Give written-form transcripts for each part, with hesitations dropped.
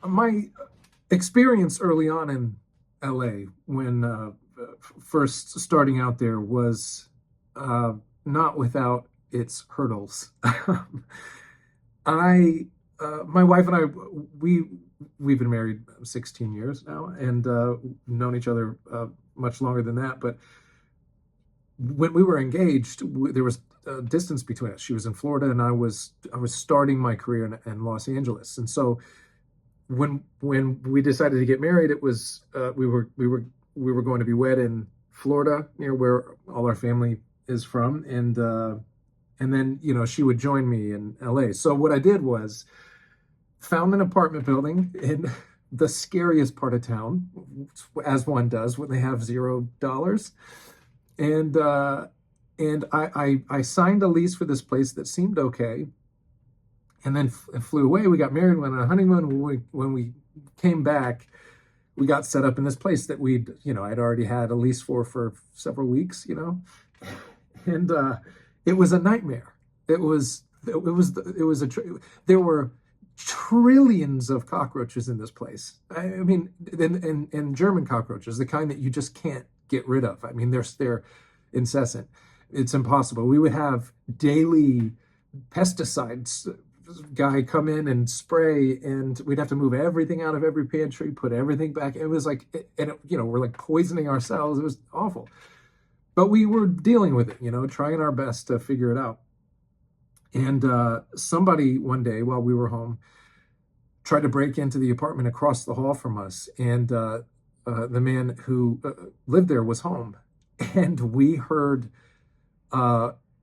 My experience early on in LA when first starting out there was uh, not without its hurdles. I, my wife and I, we we've been married 16 years now, and known each other much longer than that. But when we were engaged, there was a distance between us. She was in Florida, and I was starting my career in Los Angeles, and so when we decided to get married, it was we were going to be wed in Florida, near where all our family is from, and then she would join me in LA. So what I did was found an apartment building in the scariest part of town, as one does when they have $0, and I signed a lease for this place that seemed okay, and then flew away. We got married, went on a honeymoon. When we came back, we got set up in this place that I'd already had a lease for several weeks, and it was a nightmare. There were trillions of cockroaches in this place. I mean, and German cockroaches, the kind that you just can't get rid of. I mean, they're incessant. It's impossible. We would have daily pesticides guy come in and spray, and we'd have to move everything out of every pantry, put everything back. It was like, we're like poisoning ourselves. It was awful, but we were dealing with it, trying our best to figure it out. And somebody one day while we were home tried to break into the apartment across the hall from us, and the man who lived there was home, and we heard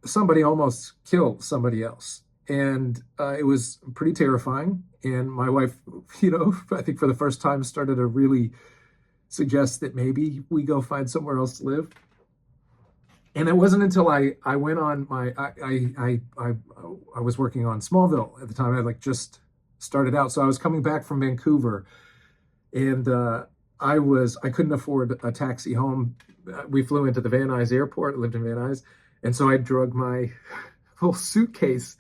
somebody almost kill somebody else. And it was pretty terrifying. And my wife, I think for the first time started to really suggest that maybe we go find somewhere else to live. And it wasn't until I went on I was working on Smallville at the time. I like just started out. So I was coming back from Vancouver, and I couldn't afford a taxi home. We flew into the Van Nuys airport, lived in Van Nuys. And so I drug my whole suitcase,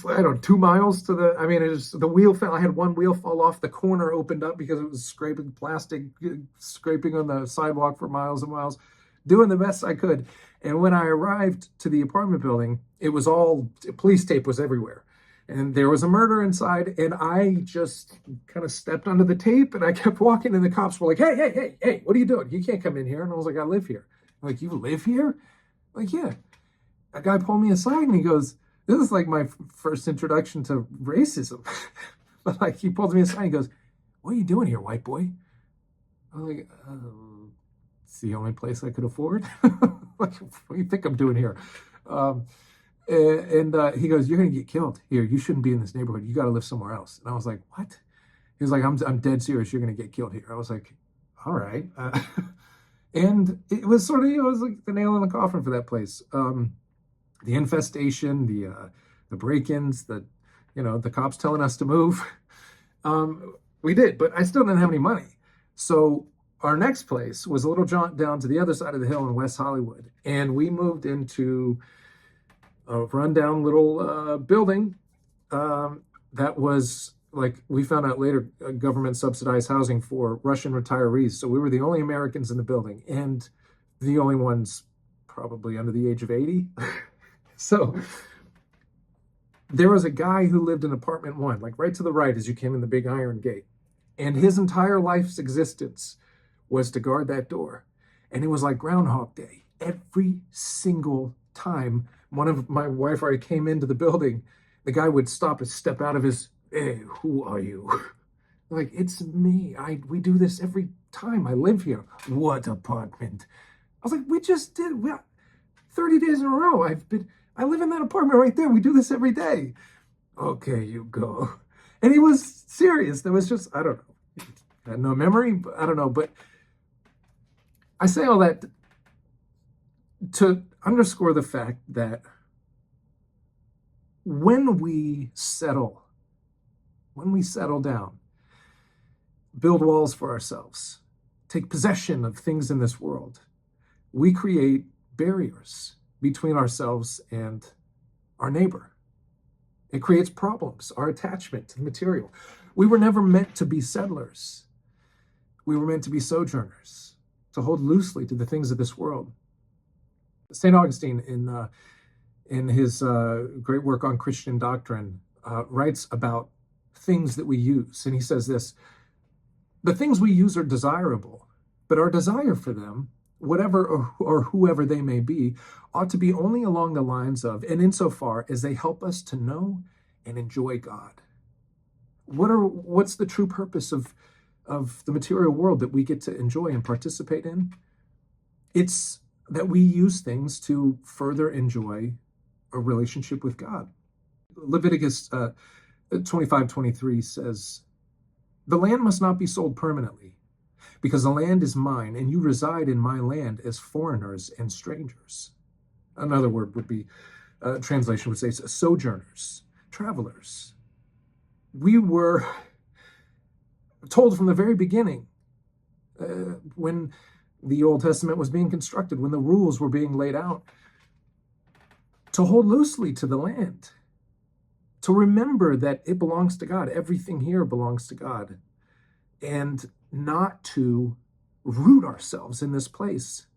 I don't know, 2 miles to the wheel fell. I had one wheel fall off, the corner opened up because it was scraping plastic, scraping on the sidewalk for miles and miles, doing the best I could. And when I arrived to the apartment building, it was all, police tape was everywhere. And there was a murder inside, and I just kind of stepped under the tape, and I kept walking, and the cops were like, hey, what are you doing? You can't come in here. And I was like, I live here. I'm like, you live here? I'm like, yeah. A guy pulled me aside, and he goes, this is like my first introduction to racism. But like, he pulled me aside and he goes, what are you doing here, white boy? I'm like, it's the only place I could afford. Like, what do you think I'm doing here? And he goes, you're going to get killed here. You shouldn't be in this neighborhood. You got to live somewhere else. And I was like, what? He was like, I'm dead serious. You're going to get killed here. I was like, all right. And it was sort of, it was like the nail in the coffin for that place. The infestation, the break-ins, the cops telling us to move. We did, but I still didn't have any money. So our next place was a little jaunt down to the other side of the hill in West Hollywood, and we moved into a rundown little building that was, like, we found out later, government subsidized housing for Russian retirees. So we were the only Americans in the building, and the only ones probably under the age of 80. So there was a guy who lived in apartment 1, like right to the right as you came in the big iron gate. And his entire life's existence was to guard that door. And it was like Groundhog Day. Every single time one of my wife or I came into the building, the guy would stop and step out of his, hey, who are you? Like, it's me. We do this every time I live here. What apartment? I was like, we just did 30 days in a row. I live in that apartment right there. We do this every day. Okay, you go. And he was serious. There was just, I don't know. I had no memory. I don't know. But I say all that to underscore the fact that when we settle down, build walls for ourselves, take possession of things in this world, we create barriers between ourselves and our neighbor. It creates problems, our attachment to the material. We were never meant to be settlers. We were meant to be sojourners, to hold loosely to the things of this world. St. Augustine, in his great work on Christian doctrine, writes about things that we use. And he says this: the things we use are desirable, but our desire for them, whatever or whoever they may be, ought to be only along the lines of, and insofar as they help us to know and enjoy God. What's the true purpose of the material world that we get to enjoy and participate in? It's that we use things to further enjoy a relationship with God. Leviticus 25:23 says, "The land must not be sold permanently, because the land is mine, and you reside in my land as foreigners and strangers." Another word would be, translation would say, sojourners, travelers. We were told from the very beginning, when the Old Testament was being constructed, when the rules were being laid out, to hold loosely to the land, to remember that it belongs to God. Everything here belongs to God, and not to root ourselves in this place.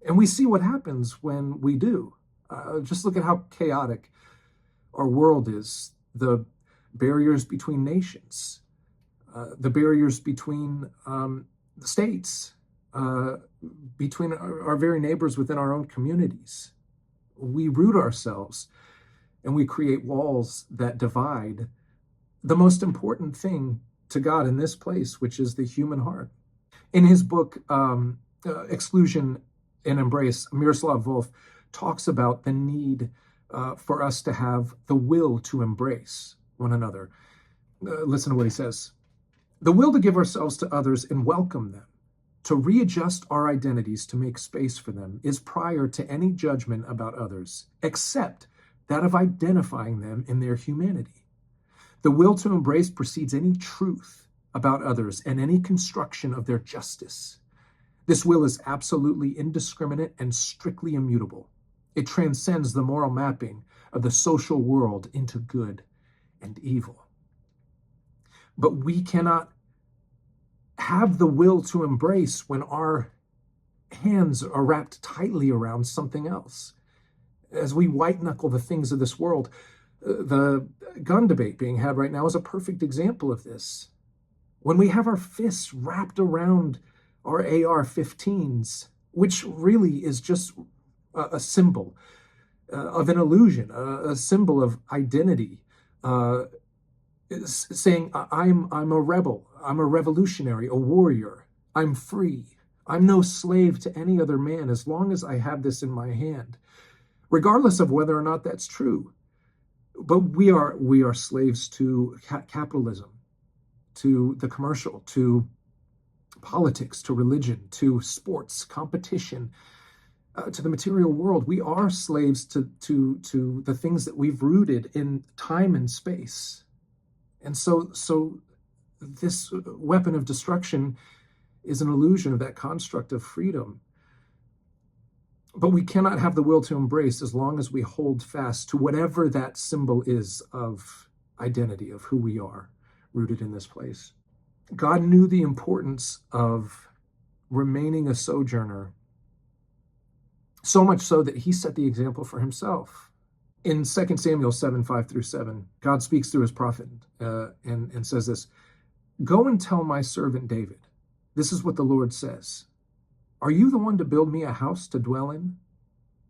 And we see what happens when we do. Just look at how chaotic our world is. The barriers between nations, the barriers between the states, between our very neighbors within our own communities. We root ourselves and we create walls that divide the most important thing to God in this place, which is the human heart. In his book, Exclusion and Embrace, Miroslav Volf talks about the need for us to have the will to embrace one another. Listen to what he says. "The will to give ourselves to others and welcome them, to readjust our identities to make space for them, is prior to any judgment about others, except that of identifying them in their humanity. The will to embrace precedes any truth about others and any construction of their justice. This will is absolutely indiscriminate and strictly immutable. It transcends the moral mapping of the social world into good and evil." But we cannot have the will to embrace when our hands are wrapped tightly around something else. As we white knuckle the things of this world, the gun debate being had right now is a perfect example of this. When we have our fists wrapped around our AR-15s, which really is just a symbol of an illusion, a symbol of identity, saying, I'm a rebel, I'm a revolutionary, a warrior, I'm free, I'm no slave to any other man as long as I have this in my hand, regardless of whether or not that's true. But we are slaves to capitalism, to the commercial, to politics, to religion, to sports, competition, to the material world. We are slaves to the things that we've rooted in time and space. And so this weapon of destruction is an illusion of that construct of freedom. But we cannot have the will to embrace as long as we hold fast to whatever that symbol is of identity, of who we are, rooted in this place. God knew the importance of remaining a sojourner, so much so that he set the example for himself. In 2 Samuel 7:5-7, God speaks through his prophet and says this: "Go and tell my servant David, this is what the Lord says. Are you the one to build me a house to dwell in?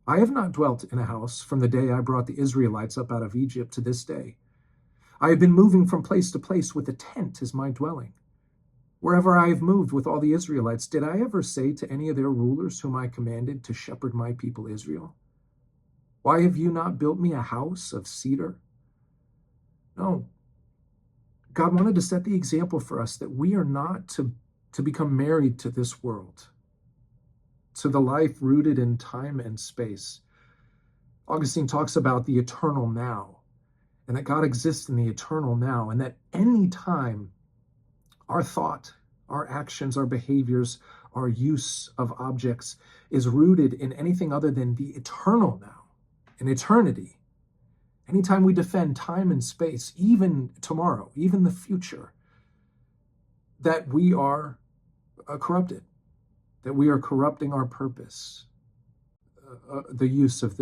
I have not dwelt in a house from the day I brought the Israelites up out of Egypt to this day. I have been moving from place to place with a tent as my dwelling. Wherever I have moved with all the Israelites, did I ever say to any of their rulers whom I commanded to shepherd my people Israel, why have you not built me a house of cedar?" No. God wanted to set the example for us that we are not to become married to this world, to the life rooted in time and space. Augustine talks about the eternal now, and that God exists in the eternal now, and that any time our thought, our actions, our behaviors, our use of objects is rooted in anything other than the eternal now, in eternity. Anytime we defend time and space, even tomorrow, even the future, that we are corrupted, that we are corrupting our purpose, the use of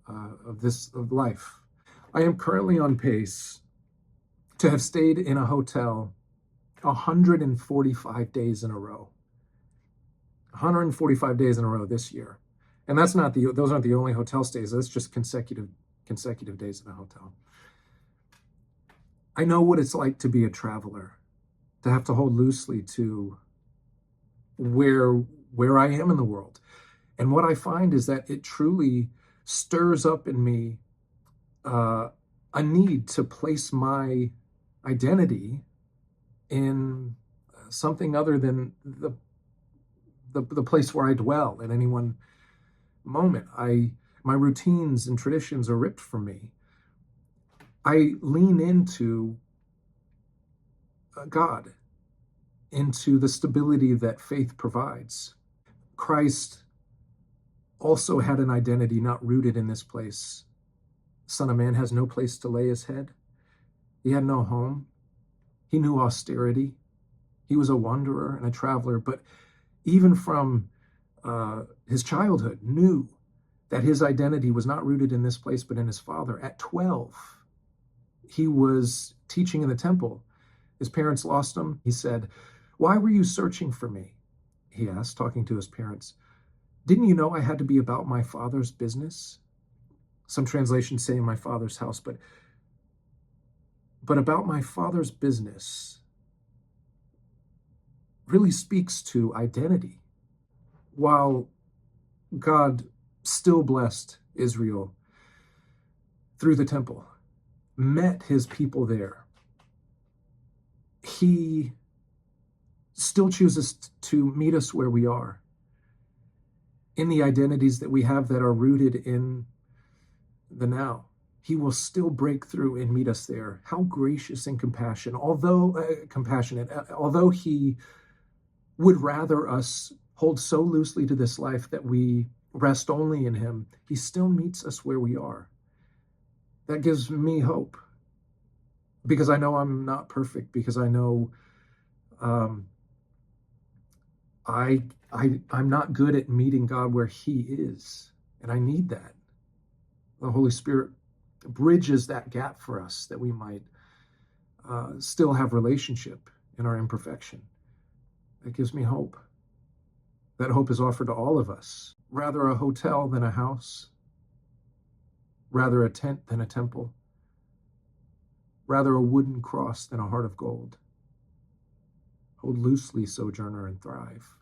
of life. I am currently on pace to have stayed in a hotel 145 days in a row. 145 days in a row this year. And those aren't the only hotel stays. That's just consecutive days in a hotel. I know what it's like to be a traveler, to have to hold loosely to where I am in the world. And what I find is that it truly stirs up in me a need to place my identity in something other than the place where I dwell at any one moment. My routines and traditions are ripped from me. I lean into God, into the stability that faith provides. Christ also had an identity not rooted in this place. Son of Man has no place to lay his head. He had no home. He knew austerity. He was a wanderer and a traveler, but even from his childhood, knew that his identity was not rooted in this place, but in his Father. At 12, he was teaching in the temple. His parents lost him. He said, "Why were you searching for me?" He asked, talking to his parents. "Didn't you know I had to be about my Father's business?" Some translations say in my Father's house, but about my Father's business really speaks to identity. While God still blessed Israel through the temple, met his people there, he still chooses to meet us where we are, in the identities that we have that are rooted in the now. He will still break through and meet us there. How gracious and compassionate, although he would rather us hold so loosely to this life that we rest only in him, he still meets us where we are. That gives me hope, because I know I'm not perfect, because I know I'm not good at meeting God where he is, and I need that. The Holy Spirit bridges that gap for us, that we might still have relationship in our imperfection. That gives me hope. That hope is offered to all of us. Rather a hotel than a house. Rather a tent than a temple. Rather a wooden cross than a heart of gold. Hold loosely, sojourner, and thrive.